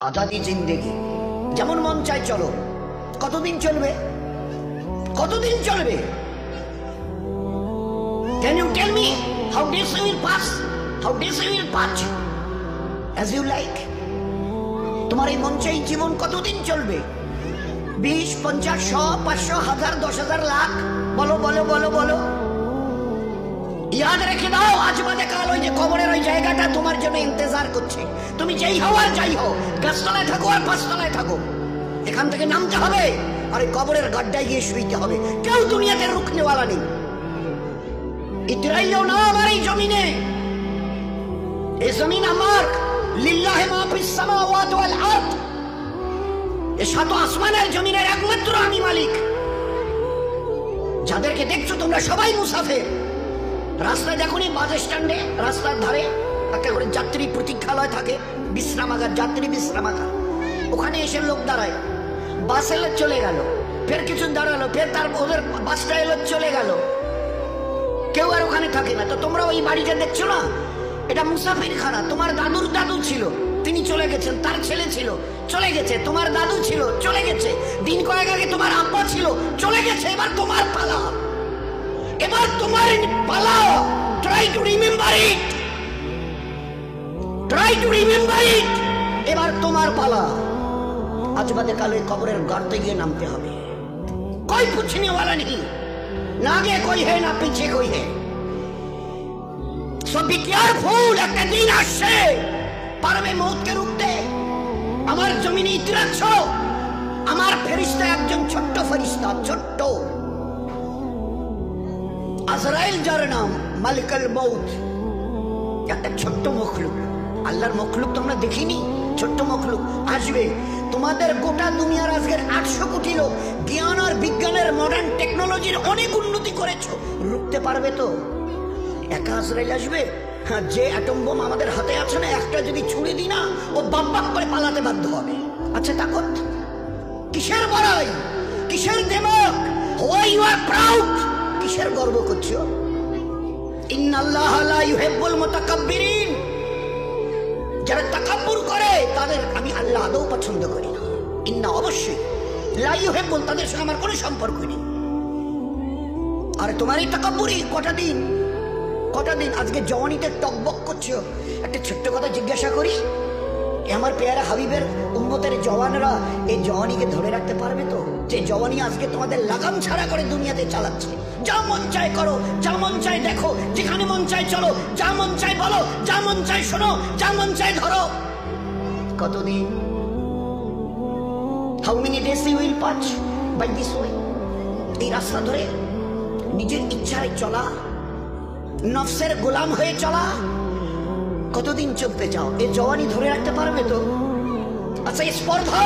আজাদি জিন্দেগি যেমন মন চায় চলো। কতদিন চলবে? কতদিন চলবে? Can you tell me how days you will pass? How days you will pass as you like? তোমার এই মন চাই জীবন কতদিন চলবে? 20, 50, 100, 500, 1000, 10,000, লাখ? বলো বলো বলো বলো। ইয়াদ রেখে দাও, আজ বাদে কাল ওই যে কবরের ওই জায়গাটা তোমার জন্য ইন্তজার করছে। তুমি যেই হও আর যাই হও, গাছতলায় থাকো আর পাঁচতলায় থাকো, এখান থেকে নামতে হবে আর এই কবরের গাড্ডায় গিয়ে শুইতে হবে। কেউ দুনিয়াতে রুখনেওয়ালা নেই। ইতরাইও না আমার এই জমিনে। এই জমিন আমার, লিল্লাহি মা ফিস সামাওয়াতি ওয়াল আরদ। এই সাত আসমানের জমিনের একমাত্র আমি মালিক। যাদেরকে দেখছো তোমরা সবাই মুসাফির। রাস্তায় দেখুনি বাস স্ট্যান্ডে রাস্তার ধারে একটা করে যাত্রী প্রতীক্ষালয় থাকে, বিশ্রামাগার, যাত্রী বিশ্রামাগার। ওখানে এসে লোক দাঁড়ায়, বাস এলো চলে গেল, ফের কিছু দাঁড়ালো, ফের তার ওদের বাসটা এলো চলে গেল, কেউ আর ওখানে থাকে না। তো তোমরা ওই বাড়িটা দেখছো না, এটা মুসাফিরখানা। তোমার দাদুর দাদু ছিল, তিনি চলে গেছেন, তার ছেলে ছিল চলে গেছে, তোমার দাদু ছিল চলে গেছে, দিন কয়েক আগে তোমার আব্বা ছিল চলে গেছে। এবার তোমার পালা, এবার তোমার পালা। Try to remember it, try to remember it. এবার তোমার পালা। আজ বাদে কালে কবরের গর্তে গিয়ে নামতে হবে। कोई पूछने वाला नहीं, ना आगे कोई है ना पीछे कोई है। So be careful, একটা দিন আসছে পারবে মৌতকে রুখতে। আমার জমিনে ইতিরাচ্ছ, আমার ফেরেশতা একজন ছোট্ট ফেরেশতা, ছোট্ট আজরাইল, যার নাম মালিকুল মউত। একটা ছোট্ট মখলুক, আল্লাহর মখলুক তোমরা দেখিনি? ছোট্ট মখলুক আসবে। তোমাদের গোটা দুনিয়ার আজকের 800 কোটি লোক জ্ঞান আর বিজ্ঞানের মডার্ন টেকনোলজির অনেক উন্নতি করেছো, রুখতে পারবে তো? একা আজরাইল আসবে? হ্যাঁ, যে অ্যাটম বোম আমাদের হাতে আছে না, একটা যদি ছুড়ে দিই না, ও বাপ বাপ করে পালাতে বাধ্য হবে। আচ্ছা তাকত কিসের বড়াই, কিসের দেমক? Why you are proud? কিসের গর্ব করছো? ইন্নাল্লাহ লা ইউহিব্বুল মুতাকাব্বিরিন। যারা তাকাব্বুর করে তাদের আমি আল্লাহ আদৌ পছন্দ করি না। ইন্না, অবশ্যই, লা ইউহিব্বুল, তাদের সঙ্গে আমার কোনো সম্পর্ক নেই। আর তোমার এই তাকাব্বুরি কটা দিন, কটা দিন? আজকে জওয়ানিতে টকবক করছো। একটা ছোট্ট কথা জিজ্ঞাসা করি, আমার পেয়ারা হাবিবের উম্মতের জওয়ানরা এই জওয়ানিকে ধরে রাখতে পারবে তো? যে জওয়ানি আজকে তোমাদের লাগাম ছাড়া করে দুনিয়াতে চালাচ্ছে। যা মন চায় করো, যা মন চায় দেখো, যেখানে মন চায় চলো, যা মন চায় বলো, যা মন চায় শোনো, যা মন চায় ধরো। কতদিন? How many days you will pass by this way? এই রাস্তা ধরে নিজের ইচ্ছায় চলা, নফসের গোলাম হয়ে চলা, কতদিন চলতে চাও? এই জওয়ানি ধরে রাখতে পারবে তো? আচ্ছা, এই স্পর্ধা